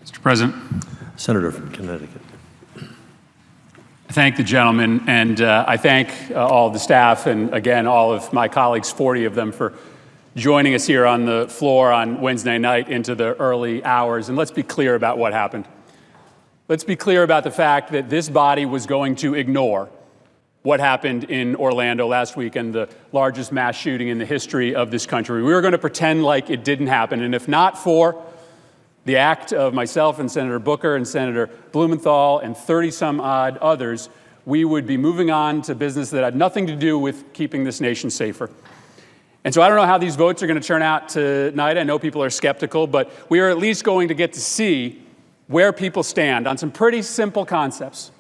Mr. President. Senator from Connecticut. I thank the gentleman, and I thank all of the staff, and again, all of my colleagues, 40 of them, for joining us here on the floor on Wednesday night into the early hours. And let's be clear about what happened. Let's be clear about the fact that this body was going to ignore what happened in Orlando last week and the largest mass shooting in the history of this country. We were going to pretend like it didn't happen. And if not for the act of myself and Senator Booker and Senator Blumenthal and 30-some-odd others, we would be moving on to business that had nothing to do with keeping this nation safer. And so I don't know how these votes are going to turn out tonight. I know people are skeptical, but we are at least going to get to see where people stand on some pretty simple concepts.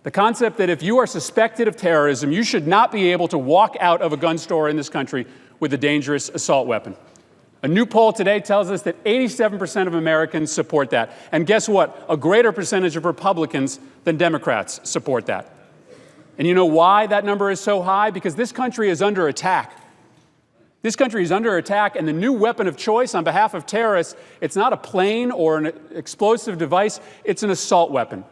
The concept that if you are suspected of terrorism, you should not be able to walk out of a gun store in this country with a dangerous assault weapon. A new poll today tells us that 87% of Americans support that. And guess what? A greater percentage of Republicans than Democrats support that. And you know why that number is so high? Because this country is under attack. This country is under attack, and the new weapon of choice on behalf of terrorists, it's not a plane or an explosive device, it's an assault weapon.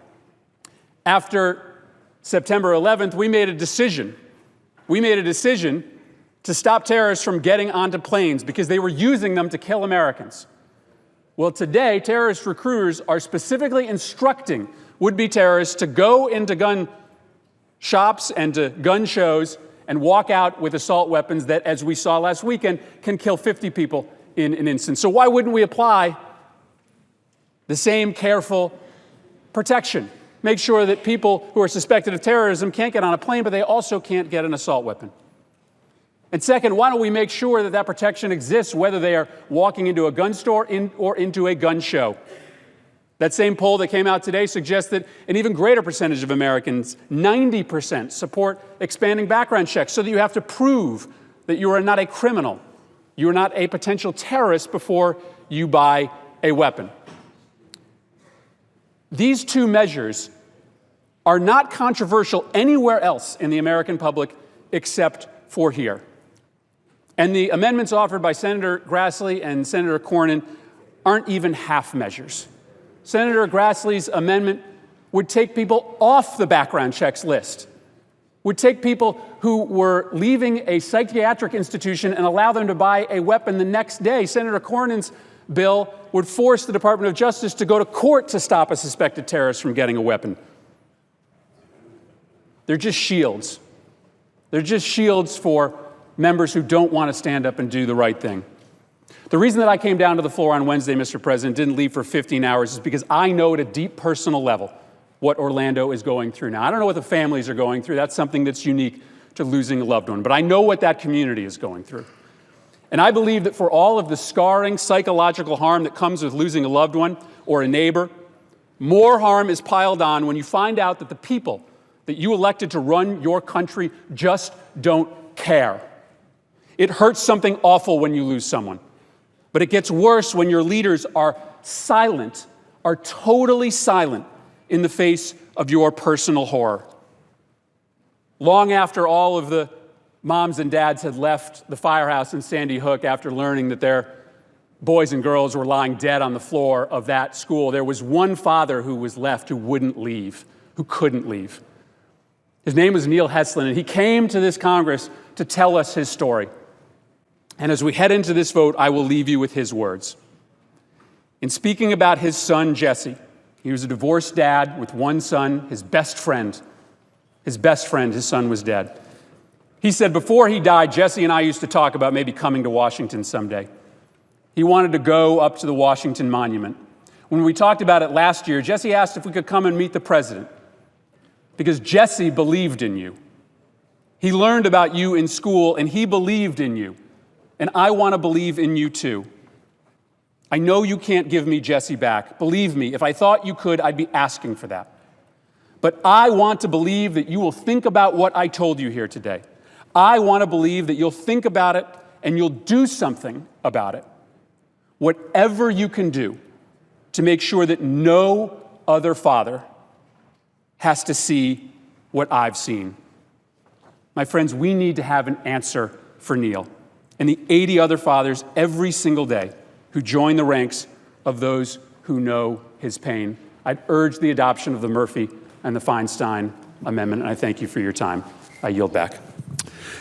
After September 11th, we made a decision. We made a decision to stop terrorists from getting onto planes because they were using them to kill Americans. Well, today, terrorist recruiters are specifically instructing would-be terrorists to go into gun shops and to gun shows and walk out with assault weapons that, as we saw last weekend, can kill 50 people in an instant. So why wouldn't we apply the same careful protection? Make sure that people who are suspected of terrorism can't get on a plane, but they also can't get an assault weapon. And second, why don't we make sure that that protection exists whether they are walking into a gun store or into a gun show? That same poll that came out today suggests that an even greater percentage of Americans, 90%, support expanding background checks so that you have to prove that you are not a criminal, you are not a potential terrorist before you buy a weapon. These two measures are not controversial anywhere else in the American public except for here. And the amendments offered by Senator Grassley and Senator Cornyn aren't even half measures. Senator Grassley's amendment would take people off the background checks list, would take people who were leaving a psychiatric institution and allow them to buy a weapon the next day. Senator Cornyn's bill would force the Department of Justice to go to court to stop a suspected terrorist from getting a weapon. They're just shields. They're just shields for members who don't want to stand up and do the right thing. The reason that I came down to the floor on Wednesday, Mr. President, didn't leave for 15 hours is because I know at a deep personal level what Orlando is going through now. I don't know what the families are going through. That's something that's unique to losing a loved one. But I know what that community is going through. And I believe that for all of the scarring psychological harm that comes with losing a loved one or a neighbor, more harm is piled on when you find out that the people that you elected to run your country just don't care. It hurts something awful when you lose someone. But it gets worse when your leaders are silent, are totally silent in the face of your personal horror. Long after all of the moms and dads had left the firehouse in Sandy Hook after learning that their boys and girls were lying dead on the floor of that school, there was one father who was left who wouldn't leave, who couldn't leave. His name was Neil Heslin, and he came to this Congress to tell us his story. And as we head into this vote, I will leave you with his words. In speaking about his son, Jesse, he was a divorced dad with one son, his best friend, his son was dead. He said before he died, Jesse and I used to talk about maybe coming to Washington someday. He wanted to go up to the Washington Monument. When we talked about it last year, Jesse asked if we could come and meet the president because Jesse believed in you. He learned about you in school and he believed in you. And I want to believe in you too. I know you can't give me Jesse back. Believe me, if I thought you could, I'd be asking for that. But I want to believe that you will think about what I told you here today. I want to believe that you'll think about it and you'll do something about it. Whatever you can do to make sure that no other father has to see what I've seen. My friends, we need to have an answer for Neil and the 80 other fathers every single day who join the ranks of those who know his pain. I'd urge the adoption of the Murphy and the Feinstein amendment, and I thank you for your time. I yield back.